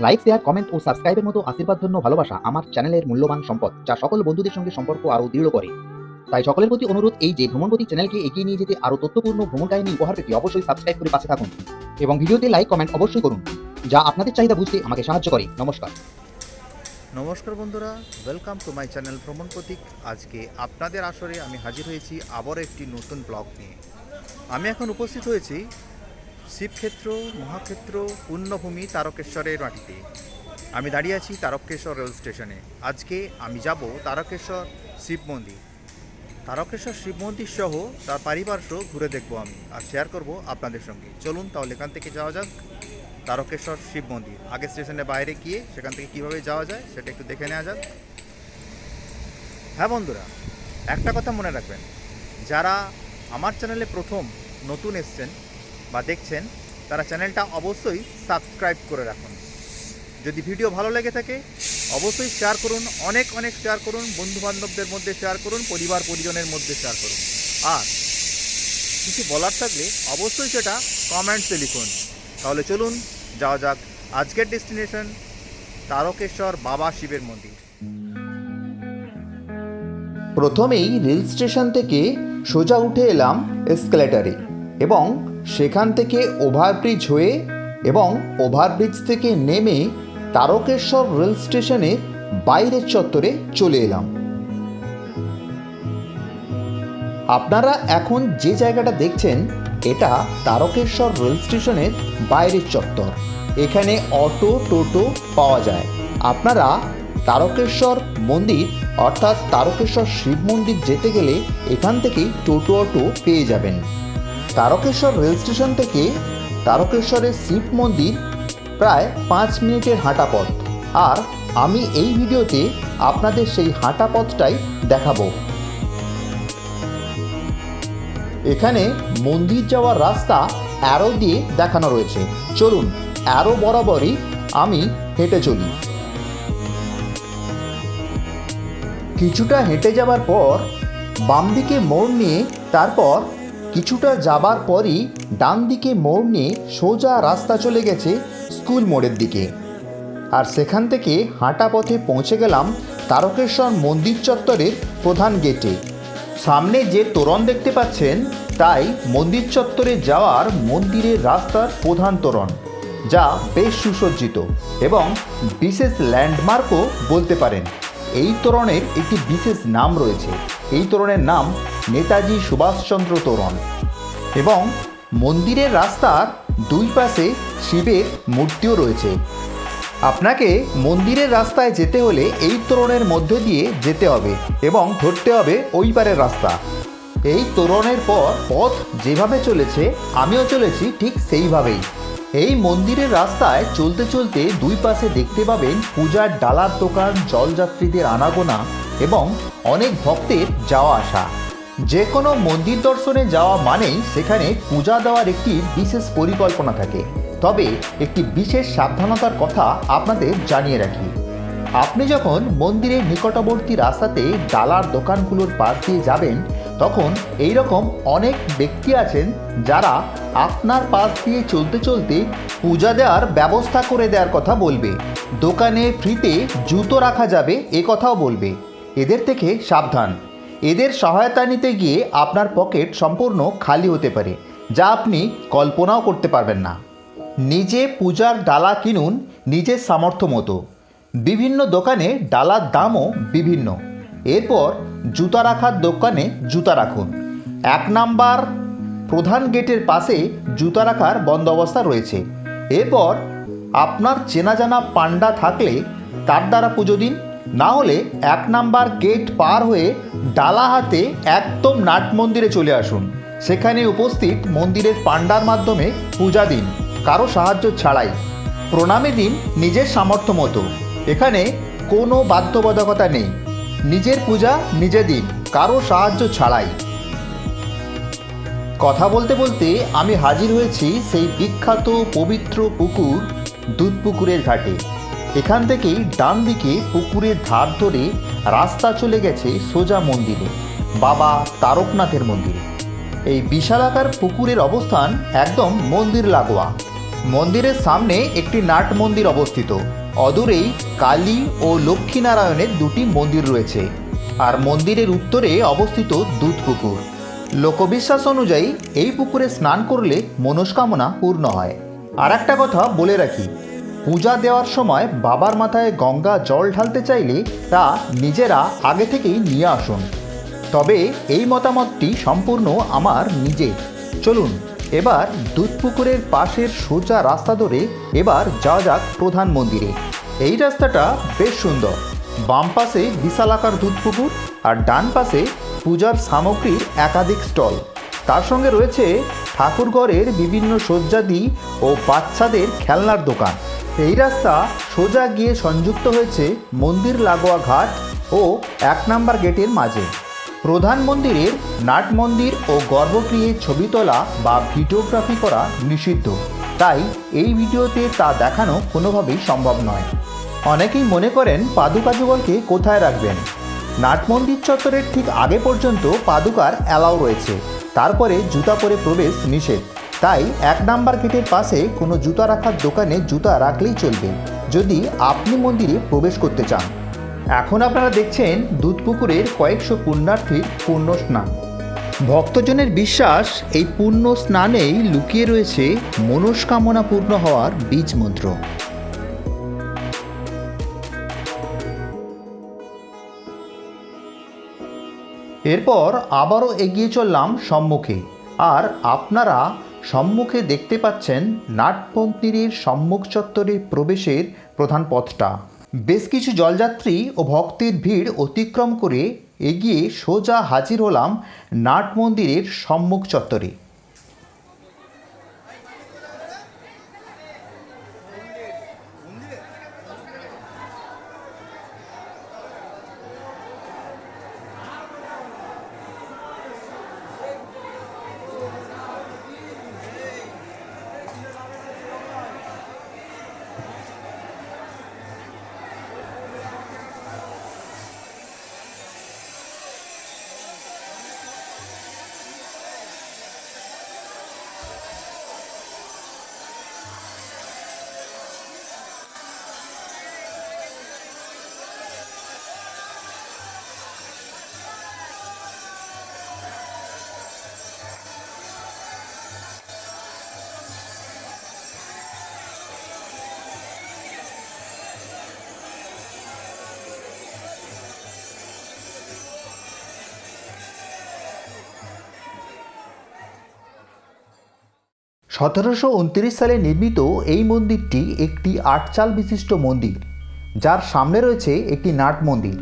Like, share, comment ও সাবস্ক্রাইবের মতো আশীর্বাদধন্য ভালোবাসা আমার চ্যানেলের মূল্যবান সম্পদ, যা সকল বন্ধুদের সঙ্গে সম্পর্ক আরও দৃঢ় করে। তাই সকলের প্রতি অনুরোধ, এই যে ভ্রমণগতি চ্যানেলকে এগিয়ে নিয়ে যেতে আরও তথ্যপূর্ণ ভ্রমণ কাহিনী উপহার পেতে অবশ্যই সাবস্ক্রাইব করে পাশে থাকুন এবং ভিডিওতে লাইক কমেন্ট অবশ্যই করুন, যা আপনাদের চাহিদা বুঝতে আমাকে সাহায্য করে। নমস্কার। নমস্কার বন্ধুরা, ওয়েলকাম টু মাই চ্যানেল ভ্রমণ প্রতীক। আজকে আপনাদের আসরে আমি হাজির হয়েছি আবারও একটি নতুন ব্লগ নিয়ে। আমি এখন উপস্থিত হয়েছি শিবক্ষেত্র, মহাক্ষেত্র, পুণ্যভূমি তারকেশ্বরের মাটিতে। আমি দাঁড়িয়ে আছি তারকেশ্বর রেল স্টেশনে। আজকে আমি যাব তারকেশ্বর শিব মন্দির। তারকেশ্বর শিব মন্দির সহ তার পারিপার্শ্ব ঘুরে দেখব আমি, আর শেয়ার করব আপনাদের সঙ্গে। চলুন তাহলে এখান থেকে যাওয়া যাক তারকেশ্বর শিব মন্দির। আগে স্টেশনের বাইরে গিয়ে সেখান থেকে কীভাবে যাওয়া যায় সেটা একটু দেখে নেওয়া যাক। হ্যাঁ বন্ধুরা, একটা কথা মনে রাখবেন, যারা আমার চ্যানেলে প্রথম নতুন এসছেন বা দেখছেন, তারা চ্যানেলটা অবশ্যই সাবস্ক্রাইব করে রাখুন। যদি ভিডিও ভালো লেগে থাকে অবশ্যই শেয়ার করুন, অনেক অনেক শেয়ার করুন, বন্ধুবান্ধবদের মধ্যে শেয়ার করুন, পরিবার পরিজনের মধ্যে শেয়ার করুন। আর কিছু বলার থাকলে অবশ্যই সেটা কমেন্টসে লিখুন। তাহলে চলুন যাওয়া যাক আজকের ডেস্টিনেশন তারকেশ্বর বাবা শিবের মন্দির। প্রথমেই রেল স্টেশন থেকে সোজা উঠে এলাম এসকেলেটারে এবং সেখান থেকে ওভারব্রিজ হয়ে এবং ওভারব্রিজ থেকে নেমে তারকেশ্বর রেল স্টেশনের বাইরের চত্বরে চলে এলাম। আপনারা এখন যে জায়গাটা দেখছেন এটা তারকেশ্বর রেল স্টেশনের বাইরের চত্বর। এখানে অটো টোটো পাওয়া যায়। আপনারা তারকেশ্বর মন্দির অর্থাৎ তারকেশ্বর শিব মন্দির যেতে গেলে এখান থেকেই টোটো অটো পেয়ে যাবেন। তারকেশ্বর রেল স্টেশন থেকে তারকেশ্বরের শিব মন্দির প্রায় 5 মিনিটের হাঁটা পথ, আর আমি এই ভিডিওতে আপনাদের সেই হাঁটা পথটাই দেখাবো। এখানে মন্দির যাওয়ার রাস্তা অ্যারো দিয়ে দেখানো রয়েছে। চলুন অ্যারো বরাবরই আমি হেঁটে চলি। কিছুটা হেঁটে যাবার পর বাম দিকে মোড় নিয়ে তারপর কিছুটা যাবার পরই ডান দিকে মোড় নিয়ে সোজা রাস্তা চলে গেছে স্কুল মোড়ের দিকে। আর সেখান থেকে হাঁটা পথে পৌঁছে গেলাম তারকেশ্বর মন্দির চত্বরের প্রধান গেটে। সামনে যে তোরণ দেখতে পাচ্ছেন তাই মন্দির চত্বরে যাওয়ার মন্দিরের রাস্তার প্রধান তোরণ, যা বেশ সুসজ্জিত এবং বিশেষ ল্যান্ডমার্কও বলতে পারেন। এই তোরণের একটি বিশেষ নাম রয়েছে। এই তোরণের নাম নেতাজি সুভাষচন্দ্র তোরণ এবং মন্দিরের রাস্তার দুই পাশে শিবের মূর্তিও রয়েছে। আপনাকে মন্দিরের রাস্তায় যেতে হলে এই তোরণের মধ্য দিয়ে যেতে হবে এবং ধরতে হবে ওই পারের রাস্তা। এই তোরণের পর পথ যেভাবে চলেছে আমিও চলেছি ঠিক সেইভাবেই। এই মন্দিরের রাস্তায় চলতে চলতে দুই পাশে দেখতে পাবেন পূজার ডালার দোকান, জলযাত্রীদের আনাগোনা এবং অনেক ভক্তের যাওয়া আসা। যে কোনো মন্দির দর্শনে যাওয়া মানেই সেখানে পূজা দেওয়ার একটি বিশেষ পরিকল্পনা থাকে। তবে একটি বিশেষ সাবধানতার কথা আপনাদের জানিয়ে রাখি। আপনি যখন মন্দিরের নিকটবর্তী রাস্তাতে ডালার দোকানগুলোর পাশ দিয়ে যাবেন তখন এই রকম অনেক ব্যক্তি আছেন যারা আপনার পাশ দিয়ে চলতে চলতে পূজা দেওয়ার ব্যবস্থা করে দেওয়ার কথা বলবে, দোকানে ফ্রিতে জুতো রাখা যাবে এ কথাও বলবে। এদের থেকে সাবধান। এদের সহায়তা নিতে গিয়ে আপনার পকেট সম্পূর্ণ খালি হতে পারে, যা আপনি কল্পনাও করতে পারবেন না। নিজে পূজার ডালা কিনুন নিজের সামর্থ্য মতো। বিভিন্ন দোকানে ডালার দামও বিভিন্ন। এরপর জুতা রাখার দোকানে জুতা রাখুন। 1 নাম্বার প্রধান গেটের পাশে জুতা রাখার বন্দোবস্ত রয়েছে। এরপর আপনার চেনা জানা পান্ডা থাকলে তার দ্বারা পুজো দিন, না হলে 1 নাম্বার গেট পার হয়ে ডালা হাতে একদম নাট মন্দিরে চলে আসুন। সেখানে উপস্থিত মন্দিরের পান্ডার মাধ্যমে পূজা দিন, কারো সাহায্য ছাড়াই। প্রণামী দিন নিজের সামর্থ্য মতো। এখানে কোনো বাধ্যবাধকতা নেই। নিজের পূজা নিজে দিন, কারো সাহায্য ছাড়াই। কথা বলতে বলতে আমি হাজির হয়েছি সেই বিখ্যাত পবিত্র পুকুর দুধপুকুরের ঘাটে। এখান থেকেই ডান দিকে পুকুরের ধার ধরে রাস্তা চলে গেছে সোজা মন্দিরে, বাবা তারকনাথের মন্দিরে। এই বিশালাকার পুকুরের অবস্থান একদম মন্দির লাগোয়া। মন্দিরের সামনে একটি নাট মন্দির অবস্থিত। অদূরেই কালী ও লক্ষ্মীনারায়ণের দুটি মন্দির রয়েছে। আর মন্দিরের উত্তরে অবস্থিত দুধ পুকুর। লোকবিশ্বাস অনুযায়ী এই পুকুরে স্নান করলে মনস্কামনা পূর্ণ হয়। আর একটা কথা বলে রাখি, পূজা দেওয়ার সময় বাবার মাথায় গঙ্গা জল ঢালতে চাইলে তা নিজেরা আগে থেকেই নিয়ে আসুন। তবে এই মতামতটি সম্পূর্ণ আমার নিজের। চলুন এবার দুধ পুকুরের পাশের সোজা রাস্তা ধরে এবার যাওয়া যাক প্রধান মন্দিরে। এই রাস্তাটা বেশ সুন্দর। বাম পাশে বিশালাকার দুধ পুকুর আর ডান পাশে পূজার সামগ্রীর একাধিক স্টল। তার সঙ্গে রয়েছে ঠাকুরঘরের বিভিন্ন সজ্জাদি ও বাচ্চাদের খেলনার দোকান। এই রাস্তা সোজা গিয়ে সংযুক্ত হয়েছে মন্দির লাগোয়া ঘাট ও 1 নম্বর গেটের মাঝে। প্রধান মন্দিরের নাট মন্দির ও গর্ভগৃহে ছবি তোলা বা ভিডিওগ্রাফি করা নিষিদ্ধ, তাই এই ভিডিওতে তা দেখানো কোনোভাবেই সম্ভব নয়। অনেকেই মনে করেন পাদুকা যুগলকে কোথায় রাখবেন। নাট মন্দির চত্বরের ঠিক আগে পর্যন্ত পাদুকার অ্যালাউ রয়েছে, তারপরে জুতা পরে প্রবেশ নিষেধ। তাই 1 নম্বর গেটের পাশে কোনো জুতা রাখার দোকানে জুতা রাখলেই চলবে যদি আপনি মন্দিরে প্রবেশ করতে চান। এখন আপনারা দেখছেন দুধ পুকুরের কয়েকশো পুণ্যার্থীর পূর্ণ স্নান। ভক্তজনের বিশ্বাস এই পূর্ণ স্নানেই লুকিয়ে রয়েছে মনস্কামনা পূর্ণ হওয়ার বীজ মন্ত্র। এরপর আবারও এগিয়ে চললাম সম্মুখে। আর আপনারা সম্মুখে দেখতে পাচ্ছেন নাট মন্দিরের সম্মুখ চত্বরে প্রবেশের প্রধান পথটা। বেশ কিছু জলযাত্রী ও ভক্তের ভিড় অতিক্রম করে এগিয়ে সোজা হাজির হলাম নাট মন্দিরের সম্মুখ চত্বরে। (1729 সালে নির্মিত এই মন্দিরটি একটি 8 চাল বিশিষ্ট মন্দির, যার সামনে রয়েছে একটি নাট মন্দির।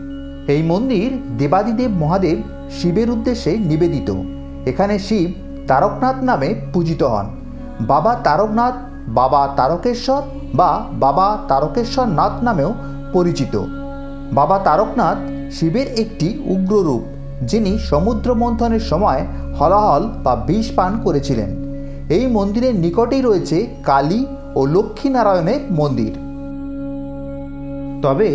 এই মন্দির দেবাদিদেব মহাদেব শিবের উদ্দেশ্যে নিবেদিত। এখানে শিব তারকনাথ নামে পূজিত হন। বাবা তারকনাথ বাবা তারকেশ্বর বা বাবা তারকেশ্বর নাথ নামেও পরিচিত। বাবা তারকনাথ শিবের একটি উগ্র রূপ, যিনি সমুদ্র মন্থনের সময় হলাহল বা বিষ পান করেছিলেন। এই মন্দিরের নিকটেই রয়েছে কালী ও লক্ষ্মীনারায়ণের মন্দির। তবে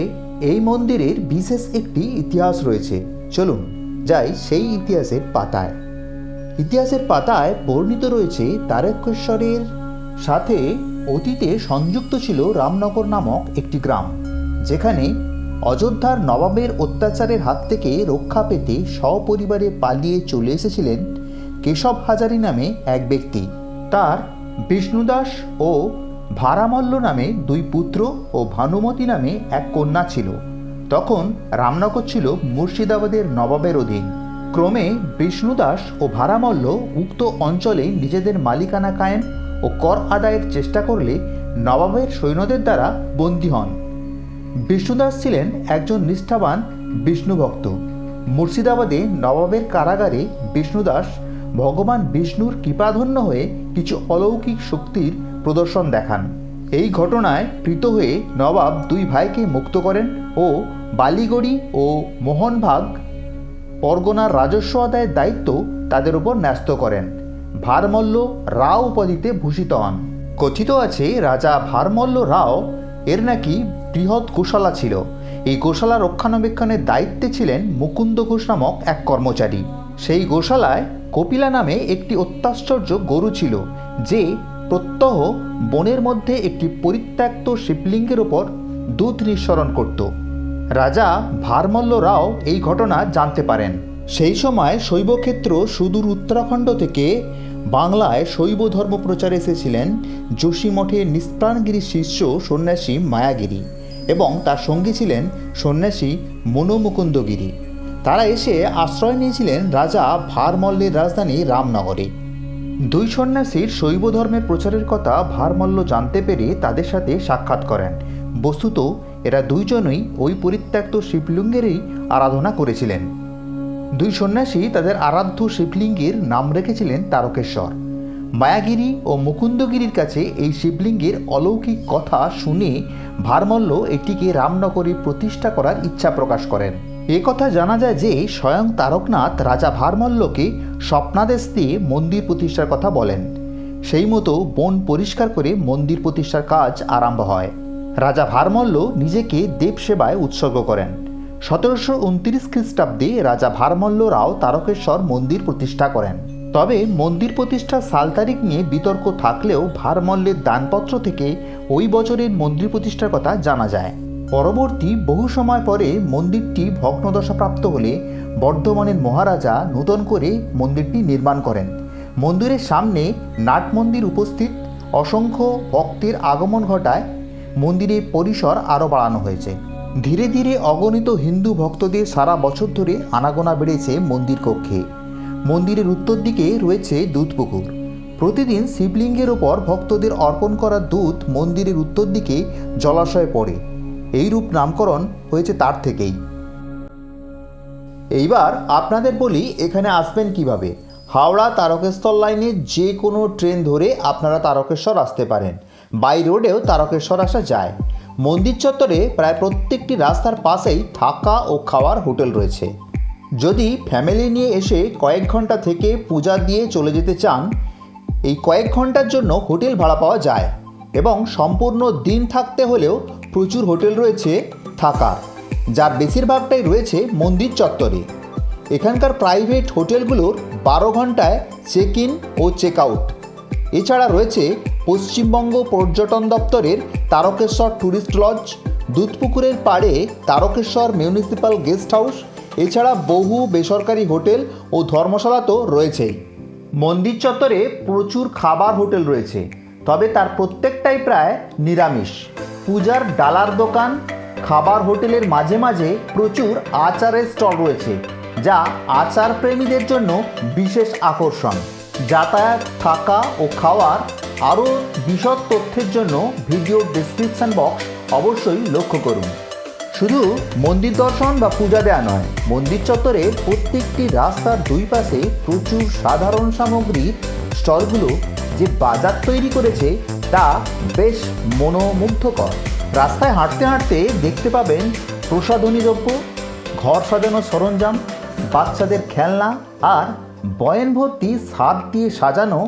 এই মন্দিরের বিশেষ একটি ইতিহাস রয়েছে। চলুন যাই সেই ইতিহাসের পাতায়। ইতিহাসের পাতায় বর্ণিত রয়েছে তারকেশ্বরের সাথে অতীতে সংযুক্ত ছিল রামনগর নামক একটি গ্রাম, যেখানে অযোধ্যার নবাবের অত্যাচারের হাত থেকে রক্ষা পেতে সপরিবারে পালিয়ে চলে এসেছিলেন কেশব হাজারি নামে এক ব্যক্তি। তার বিষ্ণুদাস ও ভারামল্ল নামে 2 পুত্র ও ভানুমতি নামে এক কন্যা ছিল। তখন রামনগর ছিল মুর্শিদাবাদের নবাবের অধীন। ক্রমে বিষ্ণুদাস ও ভারামল্ল উক্ত অঞ্চলে নিজেদের মালিকানা কায়েম ও কর আদায়ের চেষ্টা করলে নবাবের সৈন্যদের দ্বারা বন্দী হন। বিষ্ণুদাস ছিলেন একজন নিষ্ঠাবান বিষ্ণুভক্ত। মুর্শিদাবাদে নবাবের কারাগারে বিষ্ণুদাস ভগবান বিষ্ণুর কৃপাধন্য হয়ে কিছু অলৌকিক শক্তির প্রদর্শন দেখান। এই ঘটনায় প্রীত হয়ে নবাব 2 ভাইকে মুক্ত করেন ও বালিগড়ি ও মোহনভাগ পরগনার রাজস্ব আদায়ের দায়িত্ব তাদের উপর ন্যস্ত করেন। ভারমল্ল রাও উপাধিতে ভূষিত হন। কথিত আছে রাজা ভারমল্ল রাও এর নাকি বৃহৎ গোশালা ছিল। এই গোশালা রক্ষণাবেক্ষণের দায়িত্বে ছিলেন মুকুন্দ ঘোষ নামক এক কর্মচারী। সেই গোশালায় কপিলা নামে একটি অত্যাশ্চর্য গরু ছিল, যে প্রত্যহ বনের মধ্যে একটি পরিত্যক্ত শিবলিঙ্গের ওপর দুধ নিঃসরণ করত। রাজা ভারমল্ল রাও এই ঘটনা জানতে পারেন। সেই সময় শৈবক্ষেত্র সুদূর উত্তরাখণ্ড থেকে বাংলায় শৈব ধর্ম প্রচারে এসেছিলেন যোশীমঠের নিষ্প্রাণগিরি শিষ্য সন্ন্যাসী মায়াগিরি এবং তার সঙ্গী ছিলেন সন্ন্যাসী মনোমুকুন্দগিরি। তারা এসে আশ্রয় নিয়েছিলেন রাজা ভারমল্লের রাজধানী রামনগরে। দুই সন্ন্যাসীর শৈব ধর্মের প্রচারের কথা ভারমল্ল জানতে পেরে তাদের সাথে সাক্ষাৎ করেন। বস্তুত এরা দুইজনই ওই পরিত্যক্ত শিবলিঙ্গেরই আরাধনা করেছিলেন। দুই সন্ন্যাসী তাদের আরাধ্য শিবলিঙ্গের নাম রেখেছিলেন তারকেশ্বর। মায়াগিরি ও মুকুন্দগিরির কাছে এই শিবলিঙ্গের অলৌকিক কথা শুনে ভারমল্ল এটিকে রামনগরে প্রতিষ্ঠা করার ইচ্ছা প্রকাশ করেন। এ কথা জানা যায় যে স্বয়ং তারকনাথ রাজা ভারমল্লকে স্বপ্নাদেশ দিয়ে মন্দির প্রতিষ্ঠার কথা বলেন। সেই মতো বন পরিষ্কার করে মন্দির প্রতিষ্ঠার কাজ আরম্ভ হয়। রাজা ভারমল্ল নিজেকে দেব সেবায় উৎসর্গ করেন। 1729 খ্রিস্টাব্দে রাজা ভারমল্ল রাও তারকেশ্বর মন্দির প্রতিষ্ঠা করেন। তবে মন্দির প্রতিষ্ঠার সাল তারিখ নিয়ে বিতর্ক থাকলেও ভারমল্লের দানপত্র থেকে ওই বছরের মন্দির প্রতিষ্ঠার কথা জানা যায়। পরবর্তী বহু সময় পরে মন্দিরটি ভগ্নদশাপ্রাপ্ত হলে বর্ধমানের মহারাজা নূতন করে মন্দিরটি নির্মাণ করেন। মন্দিরের সামনে নাট মন্দির উপস্থিত অসংখ্য ভক্তের আগমন ঘটায় মন্দিরের পরিসর আরও বাড়ানো হয়েছে। ধীরে ধীরে অগণিত হিন্দু ভক্তদের সারা বছর ধরে আনাগোনা বেড়েছে মন্দির কক্ষে। মন্দিরের উত্তর দিকে রয়েছে দুধ পুকুর। প্রতিদিন শিবলিঙ্গের ওপর ভক্তদের অর্পণ করা দুধ মন্দিরের উত্তর দিকে জলাশয়ে পড়ে। এইরূপ নামকরণ হয়েছে তার থেকেই। এইবার আপনাদের বলি এখানে আসবেন কিভাবে। হাওড়া তারকেশ্বর লাইনে যে কোনো ট্রেন ধরে আপনারা তারকেশ্বর আসতে পারেন। বাই রোডেও তারকেশ্বর আসা যায়। মন্দির চত্বরে প্রায় প্রত্যেকটি রাস্তার পাশেই থাকা ও খাওয়ার হোটেল রয়েছে। যদি ফ্যামিলি নিয়ে এসে কয়েক ঘন্টা থেকে পূজা দিয়ে চলে যেতে চান, এই কয়েক ঘন্টার জন্য হোটেল ভাড়া পাওয়া যায় এবং সম্পূর্ণ দিন থাকতে হলেও প্রচুর হোটেল রয়েছে থাকার, যার বেশিরভাগটাই রয়েছে মন্দির চত্বরে। এখানকার প্রাইভেট হোটেলগুলোর 12 ঘন্টায় চেক ইন ও চেক আউট। এছাড়া রয়েছে পশ্চিমবঙ্গ পর্যটন দপ্তরের তারকেশ্বর ট্যুরিস্ট লজ, দুধপুকুরের পাড়ে তারকেশ্বর মিউনিসিপ্যাল গেস্ট হাউস। এছাড়া বহু বেসরকারি হোটেল ও ধর্মশালা তো রয়েছেই। মন্দির চত্বরে প্রচুর খাবার হোটেল রয়েছে, তবে তার প্রত্যেকটাই প্রায় নিরামিষ। পূজার ডালার দোকান, খাবার হোটেলের মাঝে মাঝে প্রচুর আচারের স্টল রয়েছে, যা আচার প্রেমীদের জন্য বিশেষ আকর্ষণ। যাতায়াত, থাকা ও খাওয়ার আরও বিশদ তথ্যের জন্য ভিডিও ডেসক্রিপশন বক্স অবশ্যই লক্ষ্য করুন। শুধু মন্দির দর্শন বা পূজা দেওয়া নয়, মন্দির চত্বরের প্রত্যেকটি রাস্তার দুই পাশে প্রচুর সাধারণ সামগ্রীর স্টলগুলো যে বাজার তৈরি করেছে তা বেশ মনোমুগ্ধকর। রাস্তায় হাঁটতে হাঁটতে দেখতে পাবেন প্রসাধনী দ্রব্য, ঘর সাজানোর সরঞ্জাম, বাচ্চাদের খেলনা আর বয়ান ভর্তি স্বাদ দিয়ে সাজানো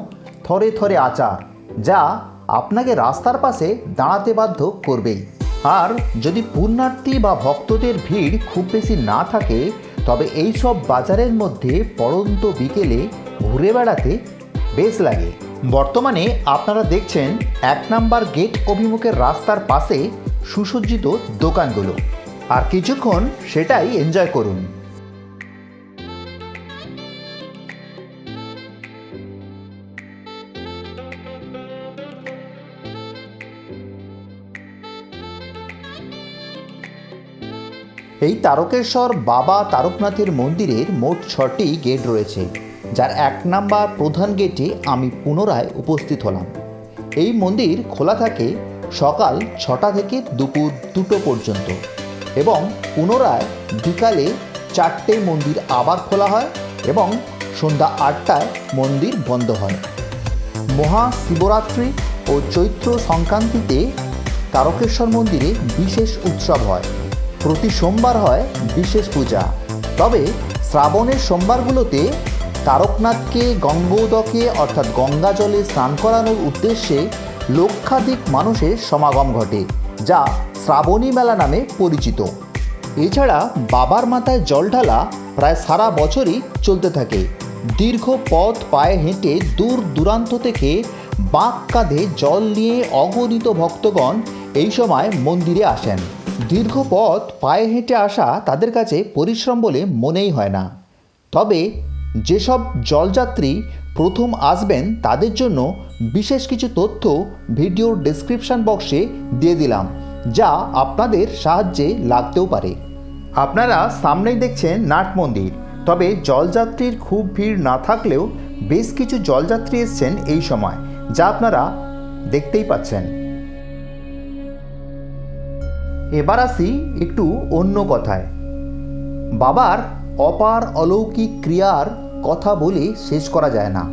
থরে থরে আচার, যা আপনাকে রাস্তার পাশে দাঁড়াতে বাধ্য করবেই। আর যদি পুণ্যার্থী বা ভক্তদের ভিড় খুব বেশি না থাকে, তবে এই সব বাজারের মধ্যে পড়ন্ত বিকেলে ঘুরে বেড়াতে বেশ লাগে। বর্তমানে আপনারা দেখছেন 1 নম্বর গেট অভিমুখের রাস্তার পাশে সুসজ্জিত দোকানগুলো, আর কিছুক্ষণ সেটাই এনজয় করুন। এই তারকেশ্বর বাবা তারকনাথের মন্দিরের মোট 6টি গেট রয়েছে, যার 1 নম্বর প্রধান গেটে আমি পুনরায় উপস্থিত হলাম। এই মন্দির খোলা থাকে সকাল 6টা থেকে দুপুর 2টো পর্যন্ত এবং পুনরায় বিকালে 4টে মন্দির আবার খোলা হয় এবং সন্ধ্যা 8টায় মন্দির বন্ধ হয়। মহাশিবরাত্রি ও চৈত্র সংক্রান্তিতে তারকেশ্বর মন্দিরে বিশেষ উৎসব হয়। প্রতি সোমবার হয় বিশেষ পূজা। তবে শ্রাবণের সোমবারগুলোতে তারকনাথকে গঙ্গোদকে অর্থাৎ গঙ্গা জলে স্নান করানোর উদ্দেশ্যে লক্ষাধিক মানুষের সমাগম ঘটে, যা শ্রাবণী মেলা নামে পরিচিত। এছাড়া বাবার মাথায় জল ঢালা প্রায় সারা বছরই চলতে থাকে। দীর্ঘ পথ পায়ে হেঁটে দূর দূরান্ত থেকে বাঁক কাঁধে জল নিয়ে অগণিত ভক্তগণ এই সময় মন্দিরে আসেন। দীর্ঘ পথ পায়ে হেঁটে আসা তাদের কাছে পরিশ্রম বলে মনেই হয় না। তবে যেসব জলযাত্রী প্রথম আসবেন তাদের জন্য বিশেষ কিছু তথ্য ভিডিওর ডেসক্রিপশন বক্সে দিয়ে দিলাম, যা আপনাদের সাহায্যে লাগতেও পারে। আপনারা সামনেই দেখছেন নাট মন্দির, তবে জলযাত্রীর খুব ভিড় না থাকলেও বেশ কিছু জলযাত্রী এসছেন এই সময়, যা আপনারা দেখতেই পাচ্ছেন। এবার আসি একটু অন্য কথায়। বাবার অপার অলৌকিক ক্রিয়ার কথা বলে শেষ করা যায় না।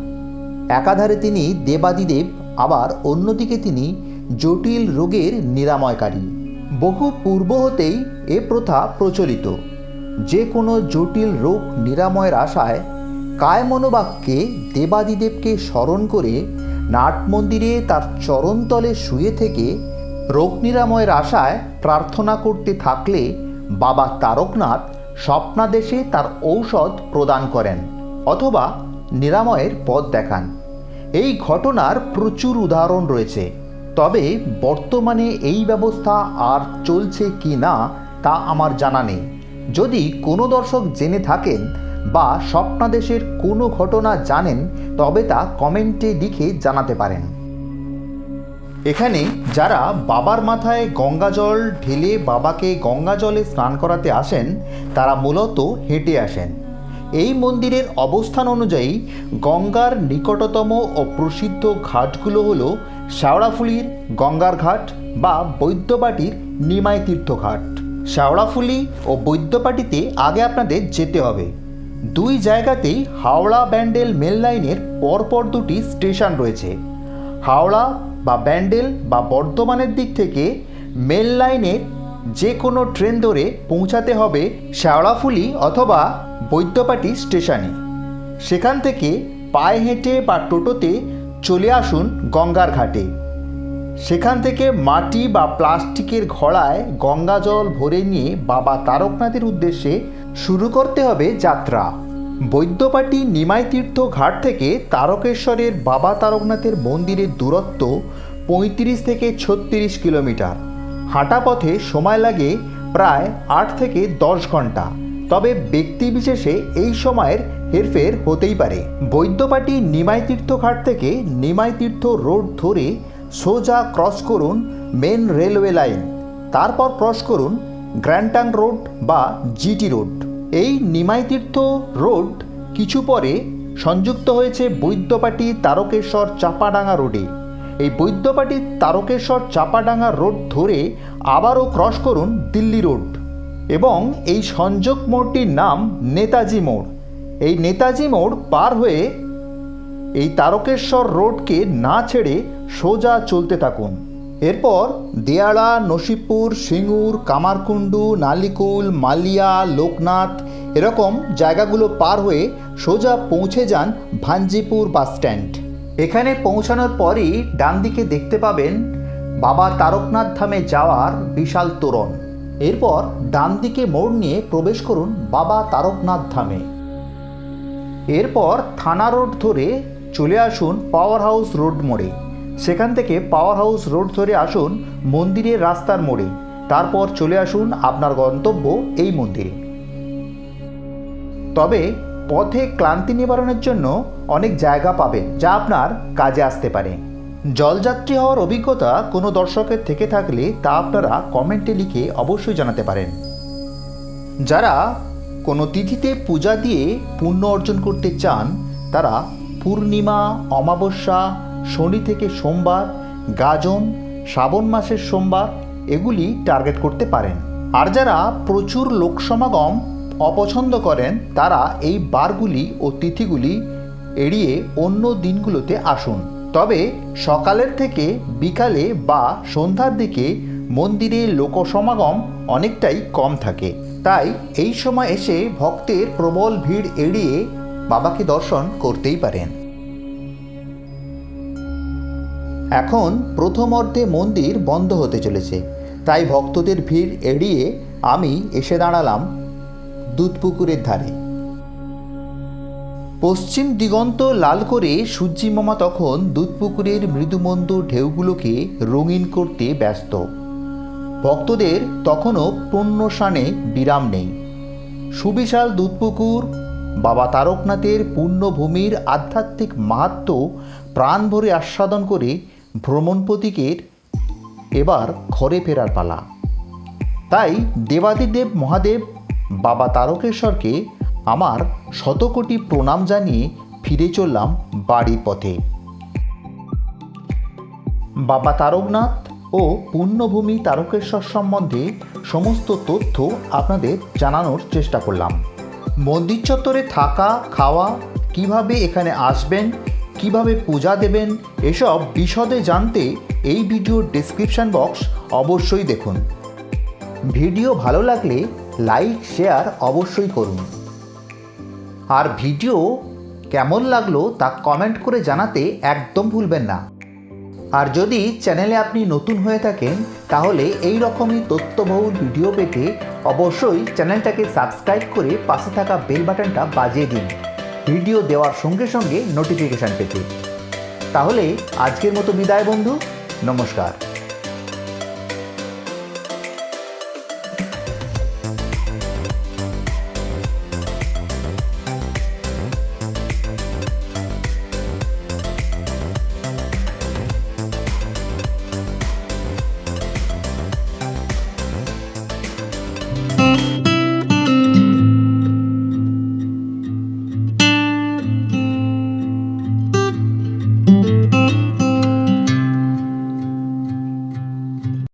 একাধারে তিনি দেবাদিদেব, আবার অন্যদিকে তিনি জটিল রোগের নিরাময়কারী। বহু পূর্ব হতেই এ প্রথা প্রচলিত। যে কোনো জটিল রোগ নিরাময়ের আশায় কায় মনোবাক্যে দেবাদিদেবকে স্মরণ করে নাট মন্দিরে তার চরণতলে শুয়ে থেকে রোগ নিরাময়ের আশায় প্রার্থনা করতে থাকলে বাবা তারকনাথ স্বপ্নাদেশে তার ঔষধ প্রদান করেন অথবা নিরাময়ের পথ দেখান। এই ঘটনার প্রচুর উদাহরণ রয়েছে, তবে বর্তমানে এই ব্যবস্থা আর চলছে কি না তা আমার জানা নেই। যদি কোনো দর্শক জেনে থাকেন বা স্বপ্নাদেশের কোনো ঘটনা জানেন, তবে তা কমেন্টে লিখে জানাতে পারেন। এখানে যারা বাবার মাথায় গঙ্গা জল ঢেলে বাবাকে গঙ্গা জলে স্নান করাতে আসেন, তারা মূলত হেঁটে আসেন। এই মন্দিরের অবস্থান অনুযায়ী গঙ্গার নিকটতম ও প্রসিদ্ধ ঘাটগুলো হল শেওড়াফুলির গঙ্গার ঘাট বা বৈদ্যবাটির নিমাই তীর্থ ঘাট। শেওড়াফুলি ও বৈদ্যবাটিতে আগে আপনাদের যেতে হবে। দুই জায়গাতেই হাওড়া ব্যান্ডেল মেল লাইনের পরপর দুটি স্টেশন রয়েছে। হাওড়া বা ব্যান্ডেল বা বর্ধমানের দিক থেকে মেল লাইনের যে কোনো ট্রেন ধরে পৌঁছাতে হবে শেওড়াফুলি অথবা বৈদ্যবাটি স্টেশনে। সেখান থেকে পায়ে হেঁটে বা টোটোতে চলে আসুন গঙ্গার ঘাটে। সেখান থেকে মাটি বা প্লাস্টিকের ঘড়ায় গঙ্গা জল ভরে নিয়ে বাবা তারকনাথের উদ্দেশ্যে শুরু করতে হবে যাত্রা। বৈদ্যবাটি নিমাই তীর্থ ঘাট থেকে তারকেশ্বরের বাবা তারকনাথের মন্দিরের দূরত্ব 35 থেকে 36 কিলোমিটার। হাঁটা পথে সময় লাগে প্রায় 8 থেকে 10 ঘন্টা, তবে ব্যক্তিবিশেষে এই সময়ের হেরফের হতেই পারে। বৈদ্যবাটি নিমাই তীর্থ ঘাট থেকে নিমাই তীর্থ রোড ধরে সোজা ক্রস করুন মেন রেলওয়ে লাইন, তারপর ক্রস করুন গ্র্যান্টাং রোড বা জিটি রোড। এই নিমাই তীর্থ রোড কিছু পরে সংযুক্ত হয়েছে বৈদ্যবাটি তারকেশ্বর চাপাডাঙ্গা রোডে। এই বৈদ্যবাটি তারকেশ্বর চাপাডাঙ্গা রোড ধরে আবারও ক্রস করুন দিল্লি রোড এবং এই সংযোগ মোড়টির নাম নেতাজি মোড়। এই নেতাজি মোড় পার হয়ে এই তারকেশ্বর রোডকে না ছেড়ে সোজা চলতে থাকুন। এরপর দেয়াড়া, নসিপুর, সিঙ্গুর, কামারকুণ্ডু, নালিকুল, মালিয়া, লোকনাথ এরকম জায়গাগুলো পার হয়ে সোজা পৌঁছে যান ভাঞ্জিপুর বাস স্ট্যান্ড। এখানে পৌঁছানোর পরই ডান দিকে দেখতে পাবেন বাবা তারকনাথ ধামে যাওয়ার বিশাল তোরণ। এরপর ডান দিকে মোড় নিয়ে প্রবেশ করুন বাবা তারকনাথ ধামে। এরপর থানা রোড ধরে চলে আসুন পাওয়ার হাউস রোড মোড়ে। সেখান থেকে পাওয়ার হাউস রোড ধরে আসুন মন্দিরের রাস্তার মোড়ে। তারপর চলে আসুন আপনার গন্তব্য এই মন্দিরে। তবে পথে ক্লান্তি নিবারণের জন্য অনেক জায়গা পাবেন, যা আপনার কাজে আসতে পারে। জলযাত্রী হওয়ার অভিজ্ঞতা কোনো দর্শকের থেকে থাকলে তা আপনারা কমেন্টে লিখে অবশ্যই জানাতে পারেন। যারা কোনো তিথিতে পূজা দিয়ে পুণ্য অর্জন করতে চান, তারা পূর্ণিমা, অমাবস্যা, শনি থেকে সোমবার, গাজন, শ্রাবণ মাসের সোমবার এগুলি টার্গেট করতে পারেন। আর যারা প্রচুর লোক সমাগম অপছন্দ করেন, তারা এই বারগুলি ও তিথিগুলি এড়িয়ে অন্য দিনগুলোতে আসুন। তবে সকালের থেকে বিকালে বা সন্ধ্যার দিকে মন্দিরে লোকসমাগম অনেকটাই কম থাকে, তাই এই সময় এসে ভক্তের প্রবল ভিড় এড়িয়ে বাবাকে দর্শন করতেই পারেন। এখন প্রথম অর্ধে মন্দির বন্ধ হতে চলেছে, তাই ভক্তদের ভিড় এড়িয়ে আমি এসে দাঁড়ালাম দুধপুকুরের ধারে। পশ্চিম দিগন্ত লাল করে সূর্যিমামা তখন দুধপুকুরের মৃদুমন্দ ঢেউগুলোকে রঙিন করতে ব্যস্ত। ভক্তদের তখনও পুণ্যস্নানে বিরাম নেই। সুবিশাল দুধপুকুর, বাবা তারকনাথের পুণ্যভূমির আধ্যাত্মিক মাহাত্ম্য প্রাণ ভরে আস্বাদন করে ভ্রমণপথিকের এবার ঘরে ফেরার পালা। তাই দেবাদিদেব মহাদেব বাবা তারকেশ্বরকে আমার শতকোটি প্রণাম জানিয়ে ফিরে চললাম বাড়ির পথে। বাবা তারকনাথ ও পুণ্যভূমি তারকেশ্বর সম্বন্ধে সমস্ত তথ্য আপনাদের জানানোর চেষ্টা করলাম। মন্দির চত্বরে থাকা, খাওয়া, কিভাবে এখানে আসবেন, কিভাবে পূজা দেবেন, এসব বিশদে জানতে এই ভিডিওর ডেসক্রিপশন বক্স অবশ্যই দেখুন। ভিডিও ভালো লাগলে লাইক শেয়ার অবশ্যই করুন। আর ভিডিও কেমন লাগলো তা কমেন্ট করে জানাতে একদম ভুলবেন না। আর যদি চ্যানেলে আপনি নতুন হয়ে থাকেন তাহলে এই রকমই তথ্যবহুল ভিডিও পেতে অবশ্যই চ্যানেলটাকে সাবস্ক্রাইব করে পাশে থাকা বেল বাটনটা বাজিয়ে দিন ভিডিও দেওয়ার সঙ্গে সঙ্গে নোটিফিকেশান পেতে। তাহলে আজকের মতো বিদায় বন্ধু, নমস্কার।